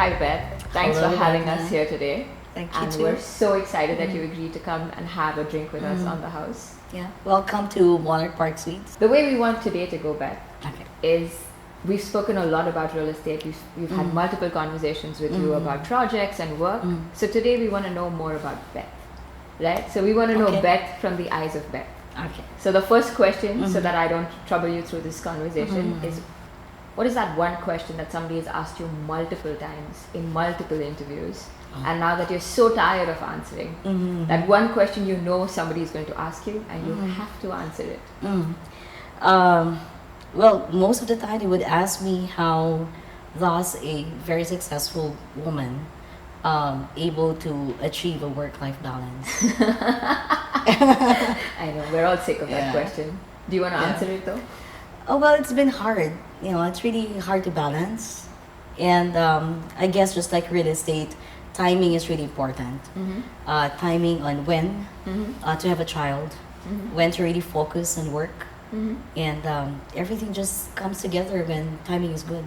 Hi Beth, thanks Hello, for having Diana. us here today. Thank you And too. we're so excited that you agreed to come and have a drink with us on the house. Yeah. Welcome to Monarch Park Suites. The way we want today to go, Beth, Okay. is we've spoken a lot about real estate. We've had multiple conversations with you about projects and work. So today we want to know more about Beth, right? So we want to know Okay. Beth from the eyes of Beth. Okay. So the first question, so that I don't trouble you through this conversation, is what is that one question that somebody has asked you multiple times in multiple interviews, and now that you're so tired of answering, that one question you know somebody is going to ask you and you have to answer it? Well, most of the time they would ask me how does a very successful woman able to achieve a work-life balance. I know, we're all sick of that Yeah. question. Do you want to Yeah. answer it though? Oh, well, it's been hard. It's really hard to balance. And I guess just like real estate, timing is really important. Timing on when to have a child, when to really focus and work. And everything just comes together when timing is good.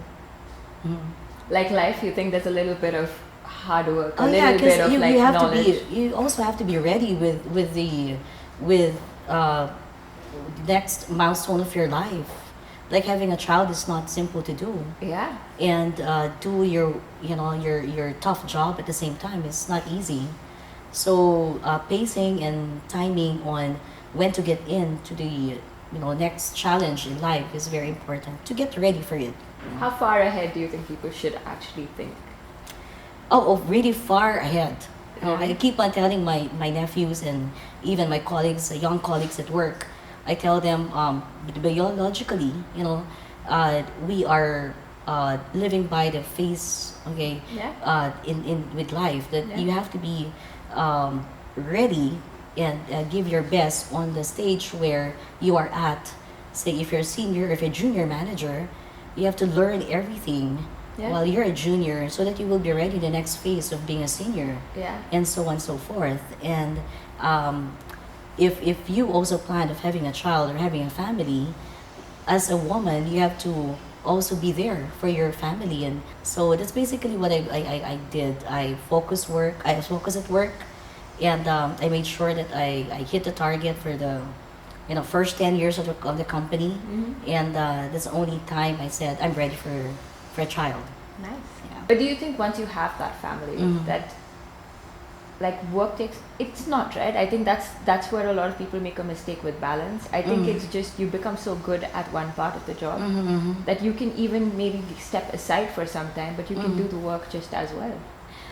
Like life, you think there's a little bit of hard work, a Oh yeah, little bit because of you, like you have knowledge. to be. You also have to be ready with the next milestone of your life. Like having a child is not simple to do, Yeah. and do your tough job at the same time is not easy. So pacing and timing on when to get into the next challenge in life is very important to get ready for it. How far ahead do you think people should actually think? Oh, really far ahead. I Mhm. keep on telling my nephews and even my colleagues, young colleagues at work, I tell them biologically, we are living by the phase, okay, Yeah. in with life that Yeah. you have to be ready and give your best on the stage where you are at. Say if you're a senior, if you're a junior manager, you have to learn everything Yeah. while you're a junior so that you will be ready the next phase of being a senior, Yeah. and so on and so forth. And if you also plan of having a child or having a family, as a woman you have to also be there for your family. And so that's basically what I did. I focus at work, and I made sure that I hit the target for the first 10 years of the company. And that's the only time I said I'm ready for a child. Nice. Yeah. But do you think once you have that family, that like work takes, it's not, right? I think that's where a lot of people make a mistake with balance. I think it's just you become so good at one part of the job that you can even maybe step aside for some time, but you can do the work just as well.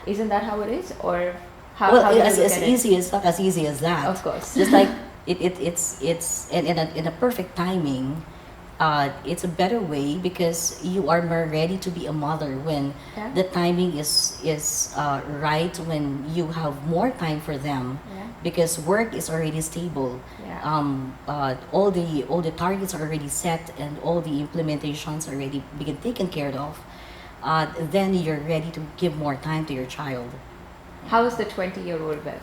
Isn't that how it is? Or how Well, do you as, look as at it? easy as not as easy as that. Of course. Just like it's in a perfect timing. It's a better way because you are more ready to be a mother when Yeah. the timing is right, when you have more time for them, Yeah. because work is already stable. Yeah. All the targets are already set and all the implementations are already being taken care of. Then you're ready to give more time to your child. How is the 20-year-old Beth?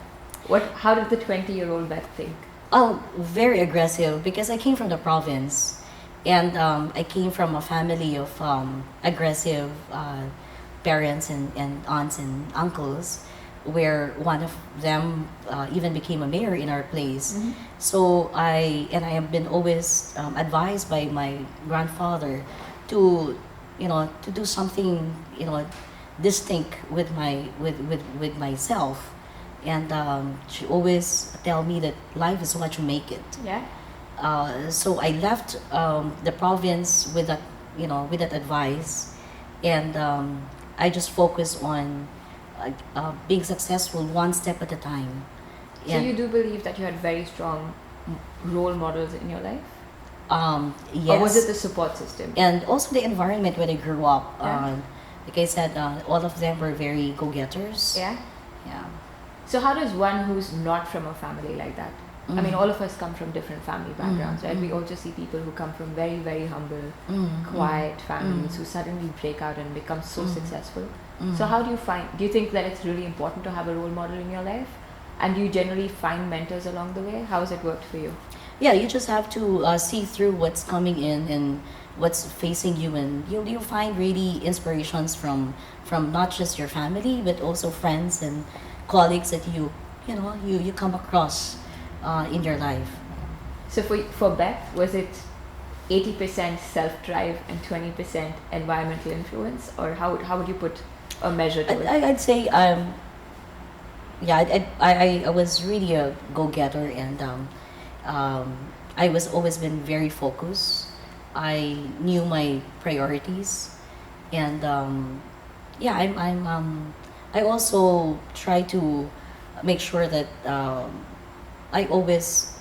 How did the 20-year-old Beth think? Oh, very aggressive because I came from the province, and I came from a family of aggressive parents and aunts and uncles, where one of them even became a mayor in our place. So I have been always advised by my grandfather to to do something distinct with with myself. And she always tell me that life is what you make it. Yeah. So I left the province with that advice, and I just focus on being successful one step at a time. So you do believe that you had very strong role models in your life? Yes. Or was it the support system? And also the environment when I grew up. Yeah. Like I said, all of them were very go-getters. Yeah. Yeah. So how does one who's not from a family like that? I mean, all of us come from different family backgrounds, right? We also see people who come from very, very humble, quiet families who suddenly break out and become so successful. So how do you think that it's really important to have a role model in your life? And do you generally find mentors along the way? How has it worked for you? yeah, you just have to see through what's coming in and what's facing you, and you'll find really inspirations from not just your family but also friends and colleagues that you come across in your life. So for Beth, was it 80% self-drive and 20% environmental influence, or how would you put a measure to it? I'd say yeah, I was really a go-getter, and I was always been very focused. I knew my priorities, and yeah, I also try to make sure that I always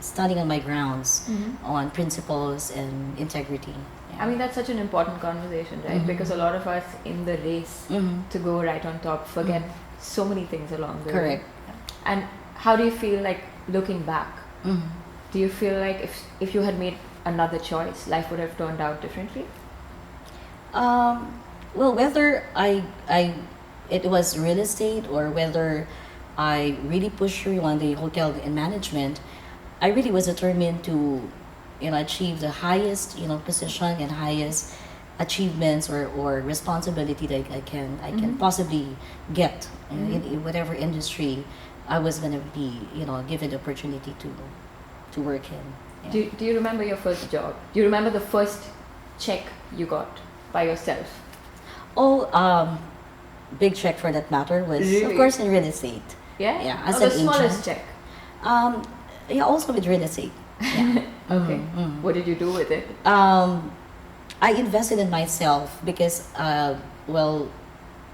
standing on my grounds on principles and integrity. Yeah. I mean, that's such an important conversation, right? Because a lot of us in the race to go right on top forget so many things along the way. Correct. And how do you feel like looking back? Do you feel like if you had made another choice, life would have turned out differently? Well, whether it was real estate or whether I really pushed through on the hotel and management, I really was determined to, achieve the highest, position and highest achievements or responsibility that I can possibly get in whatever industry I was gonna be, given the opportunity to work in. Yeah. Do you remember your first job? Do you remember the first check you got by yourself? Oh, big check for that matter was Really? of course in real estate. Yeah? Yeah, as the an smallest agent. check. Yeah, also with real estate. Yeah. Okay. What did you do with it? I invested in myself because, well,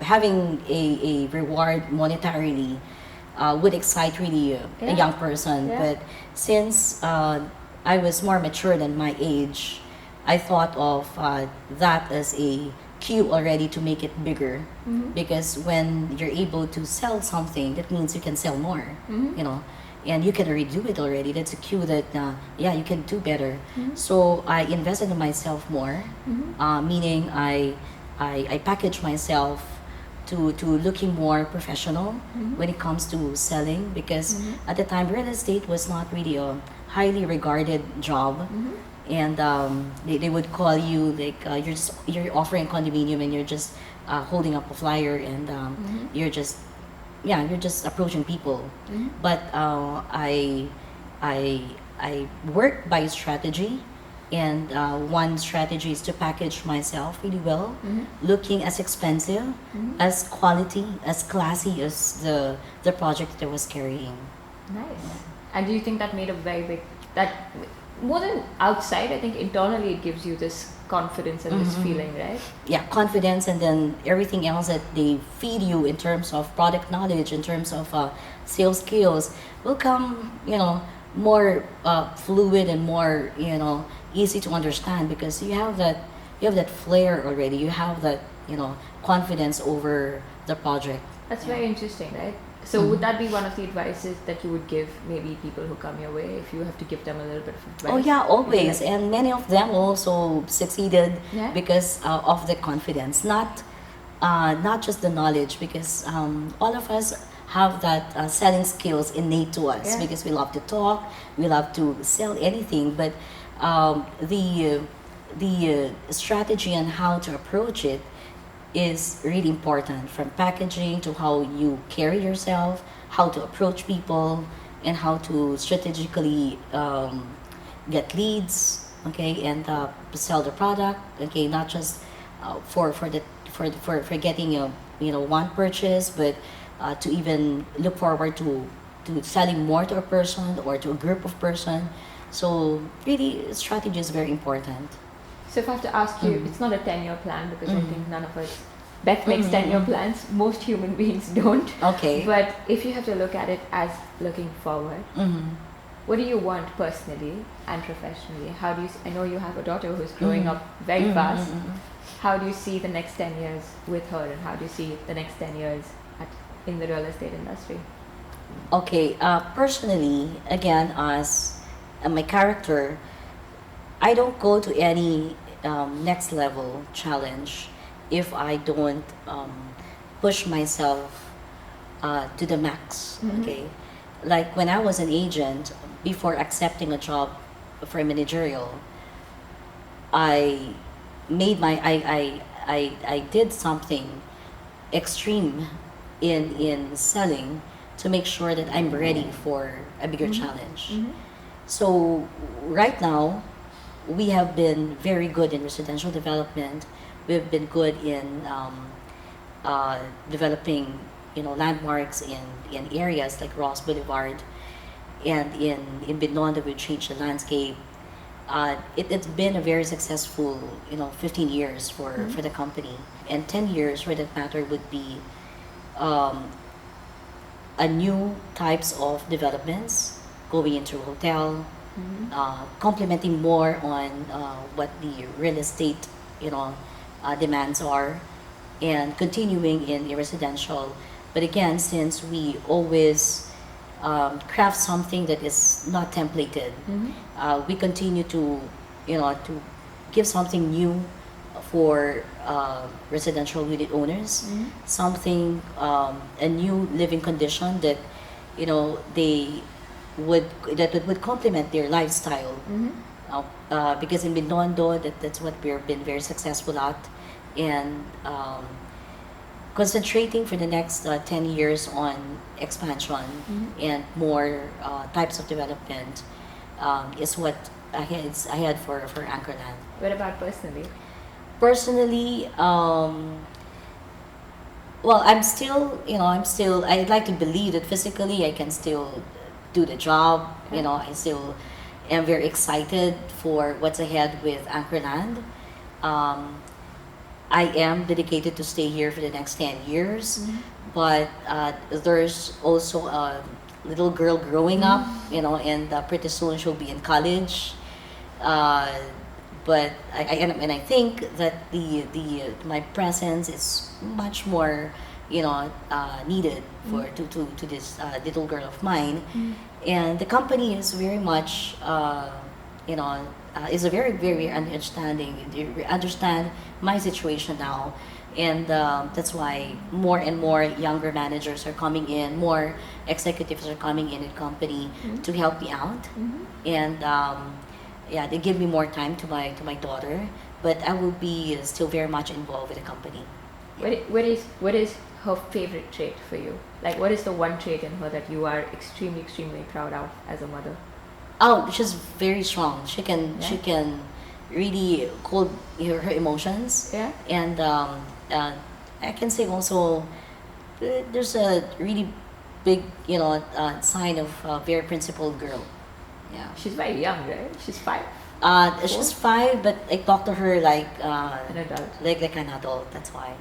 having a reward monetarily would excite really a young person. Yeah. But since I was more mature than my age, I thought of that as a cue already to make it bigger. Because when you're able to sell something, that means you can sell more, and you can already do it already. That's a cue that, yeah, you can do better. So I invested in myself more, meaning I package myself to looking more professional when it comes to selling, because at the time real estate was not really a highly regarded job. And they would call you like you're offering condominium and you're just holding up a flyer, and you're just approaching people. But I work by strategy, and one strategy is to package myself really well, looking as expensive, as quality, as classy as the project that I was carrying. Nice. And do you think that made a very big, that more than outside, I think internally it gives you this confidence and this feeling, right? Yeah, confidence, and then everything else that they feed you in terms of product knowledge, in terms of sales skills, will come, more fluid and more, easy to understand, because you have that flair already. You have that, confidence over the project. That's very interesting, right? So would that be one of the advices that you would give maybe people who come your way, if you have to give them a little bit of advice? Oh yeah, always. And many of them also succeeded because of the confidence, not just the knowledge, because all of us have that selling skills innate to us, because we love to talk, we love to sell anything, but the strategy and how to approach it is really important, from packaging to how you carry yourself, how to approach people, and how to strategically get leads, okay, and sell the product, okay, not just for getting one purchase, but to even look forward to selling more to a person or to a group of person. So really, strategy is very important. So if I have to ask you, it's not a 10-year plan, because I think none of us, Beth makes 10-year plans, most human beings don't. Okay. But if you have to look at it as looking forward, what do you want personally and professionally? How do you, I know you have a daughter who's growing up very fast. How do you see the next 10 years with her, and how do you see the next 10 years in the real estate industry? Okay, personally, again, as my character, I don't go to any next level challenge if I don't push myself to the max. Okay, like when I was an agent, before accepting a job for a managerial, I made my I did something extreme in selling to make sure that I'm ready for a bigger challenge. So right now, we have been very good in residential development. We've been good in developing, landmarks in areas like Ross Boulevard, and in Binondo we changed the landscape. It's been a very successful, 15 years for the company, and 10 years for that matter would be um, a new types of developments going into hotel, complementing more on what the real estate, demands are, and continuing in residential. But again, since we always craft something that is not templated, we continue to, to give something new for residential unit owners, something, a new living condition that, they would complement their lifestyle. Because in Binondo, that's what we've been very successful at, and concentrating for the next 10 years on expansion and more types of development is what I had for Anchorland. What about personally? Personally, well, I'd like to believe that physically I can still do the job. I still am very excited for what's ahead with Anchorland. Um, I am dedicated to stay here for the next 10 years, but there's also a little girl growing up, and pretty soon she'll be in college. Uh, but I think that the my presence is much more, needed for to this little girl of mine, and the company is very much, you know is a very understanding. They understand my situation now, and that's why more and more younger managers are coming in, more executives are coming in the company to help me out, and yeah, they give me more time to my daughter, but I will be still very much involved with the company. What is her favorite trait for you? Like, what is the one trait in her that you are extremely proud of as a mother? Oh, she's very strong. She Yeah. can really hold her emotions, Yeah. and I can say also there's a really big, sign of a very principled girl. Yeah. She's very young, right? She's 5. She's 5, but I talk to her like An adult. like an adult. That's why.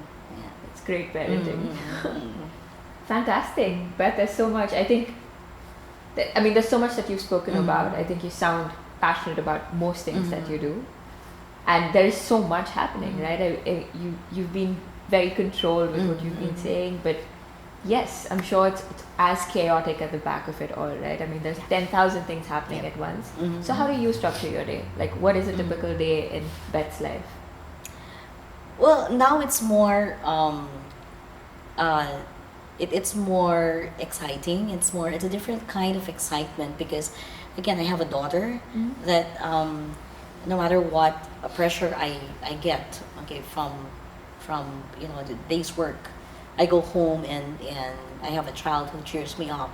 It's great parenting. Mm-hmm. Fantastic. But there's so much. I think, there's so much that you've spoken about. I think you sound passionate about most things that you do. And there is so much happening, right? You've been very controlled with what you've been saying, but yes, I'm sure it's as chaotic at the back of it all, right? There's 10,000 things happening at once. So how do you structure your day? Like, what is a typical day in Beth's life? Well, now it's more it's more exciting. It's a different kind of excitement because again, I have a daughter that no matter what pressure I get, okay, from the day's work, I go home and I have a child who cheers me up.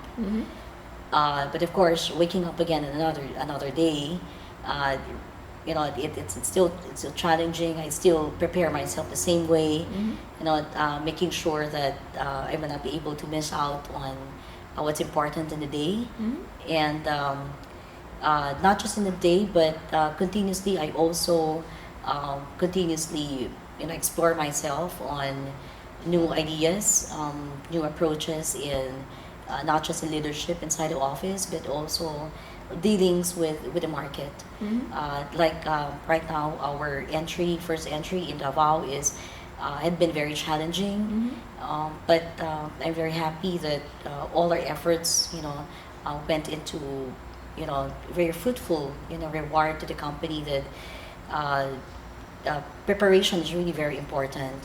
But of course, waking up again another day, it's still challenging. I still prepare myself the same way, making sure that I will not be able to miss out on what's important in the day, and not just in the day, but continuously. I also continuously explore myself on new ideas, new approaches in not just in leadership inside the office, but also dealings with the market. Like right now, our first entry in Davao had been very challenging, but I'm very happy that all our efforts, went into, very fruitful, reward to the company. That preparation is really very important,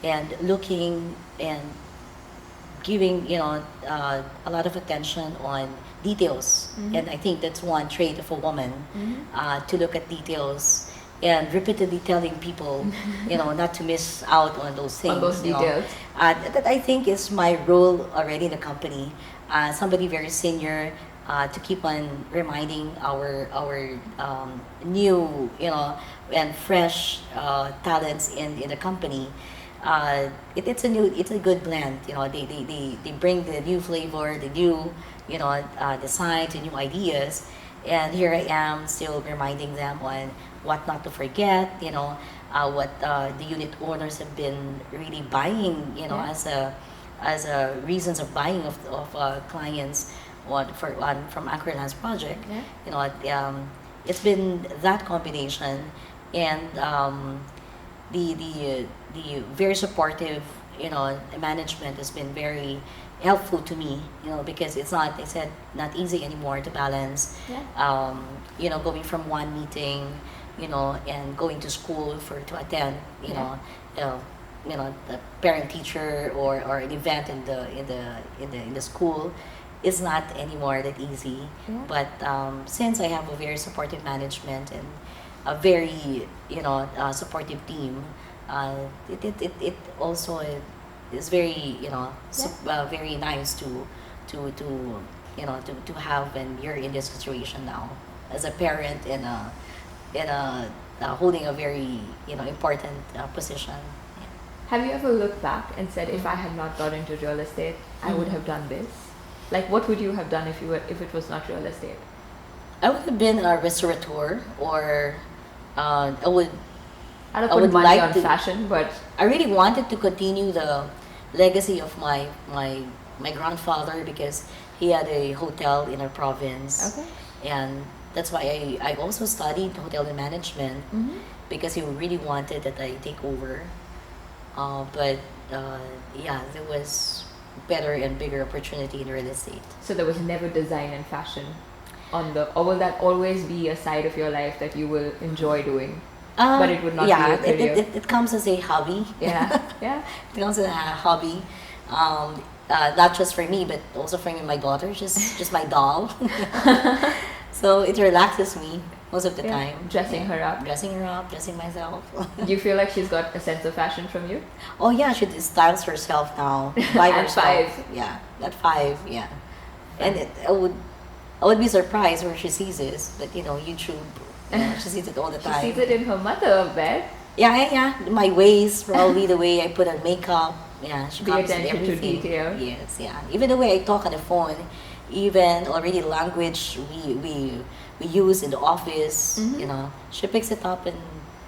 and looking and giving a lot of attention on details, and I think that's one trait of a woman, to look at details and repeatedly telling people, not to miss out on those things. On those details. That I think is my role already in the company. Somebody very senior, to keep on reminding our new, and fresh talents in the company. It's a good blend. They bring the new flavor, the new designs, the new ideas, and here I am still reminding them on what not to forget. What the unit owners have been really buying. As a reasons of buying of clients from Anchor Lands project. It's been that combination, and the very supportive management has been very helpful to me, because it's not, I said, not easy anymore to balance, going from one meeting, and going to school to attend, the parent teacher or an event in the school is not anymore that easy. But since I have a very supportive management and a very supportive team, it also is very very nice to have, and you're in this situation now as a parent and holding a very important position. Have you ever looked back and said, if I had not got into real estate, I would have done this? Like, what would you have done if it was not real estate? I would have been a restaurateur, or I would put money like on to, fashion, but I really wanted to continue the legacy of my grandfather, because he had a hotel in our province. Okay. And that's why I also studied hotel management, because he really wanted that I take over. But there was better and bigger opportunity in real estate. So there was never design and fashion or will that always be a side of your life that you will enjoy doing? But it would not be a career. It comes as a hobby. Yeah. It comes as a hobby. Not just for me, but also for my daughter, just my doll. So it relaxes me most of the time. Dressing her up, dressing myself. Do you feel like she's got a sense of fashion from you? Oh yeah, she styles herself now by herself. At 5. Yeah, at 5. Yeah, and I would be surprised when she sees this, but YouTube, she sees it all the time. She sees it in her mother, I bet. Yeah. My ways, probably the way I put on makeup. Yeah, she the comes in attention to everything. detail. Yes, yeah. Even the way I talk on the phone, even already language we use in the office. She picks it up and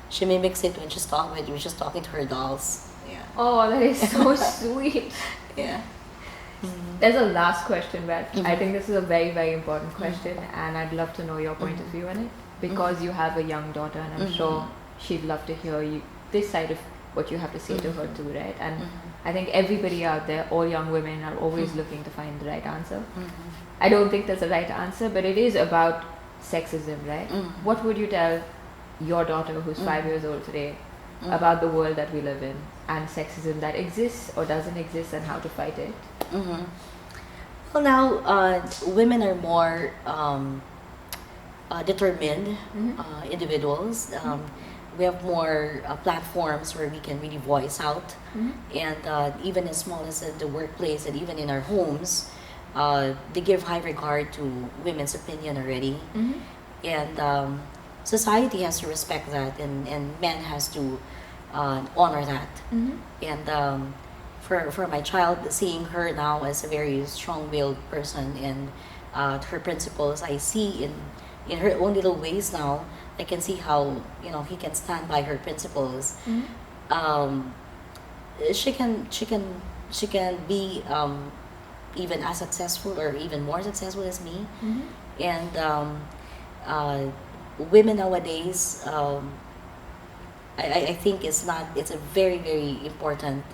she mimics it when she's talking to her dolls. Yeah. Oh, that is so sweet. Yeah. There's a last question, Beth. I think this is a very, very important question, and I'd love to know your point of view on it, because you have a young daughter, and I'm sure she'd love to hear this side of what you have to say to her too, right? And I think everybody out there, all young women, are always looking to find the right answer. I don't think there's a right answer, but it is about sexism, right? What would you tell your daughter, who's 5 years old today, about the world that we live in and sexism that exists or doesn't exist, and how to fight it? Well, now women are more determined individuals. We have more platforms where we can really voice out, and even as small as the workplace and even in our homes, they give high regard to women's opinion already, and society has to respect that, and men has to honor that, and for my child, seeing her now as a very strong-willed person and her principles, I see in her own little ways now. I can see how he can stand by her principles. She can be even as successful or even more successful as me. And women nowadays, I think it's a very, very important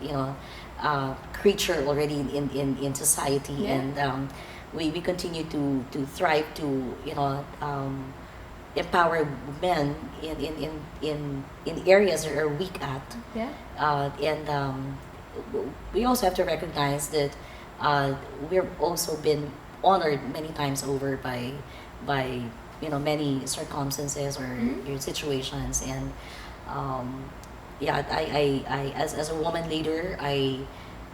creature already in society, and we continue to thrive to empower men in areas that are weak at. And we also have to recognize that we've also been honored many times over by many circumstances or your situations. And um, yeah, as a woman leader, I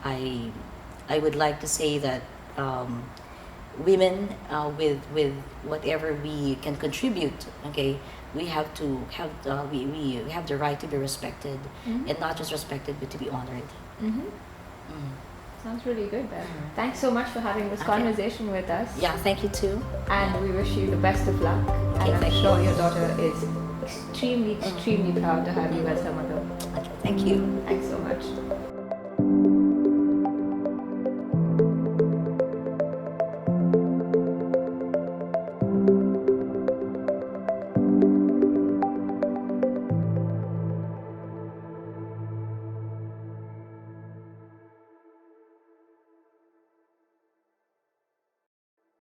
I would like to say that women, with whatever we can contribute, okay, we have to have we have the right to be respected, and not just respected but to be honored. Mm-hmm. Mm. Sounds really good, Beth. Thanks so much for having this Okay. conversation with us. Yeah, thank you too. And we wish you the best of luck. Okay, And I'm thank sure you. your daughter is extremely, extremely proud to have you as her mother. Okay, thank you. Thanks so much.